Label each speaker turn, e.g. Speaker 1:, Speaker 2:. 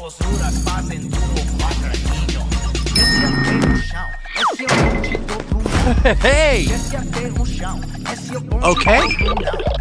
Speaker 1: Formosuras fazem tudo quadradinho. Desce até o chão, esse é o bonde do bundão.
Speaker 2: Hey!
Speaker 1: Desce até o chão, esse é o bonde
Speaker 2: Okay.
Speaker 1: do bundão.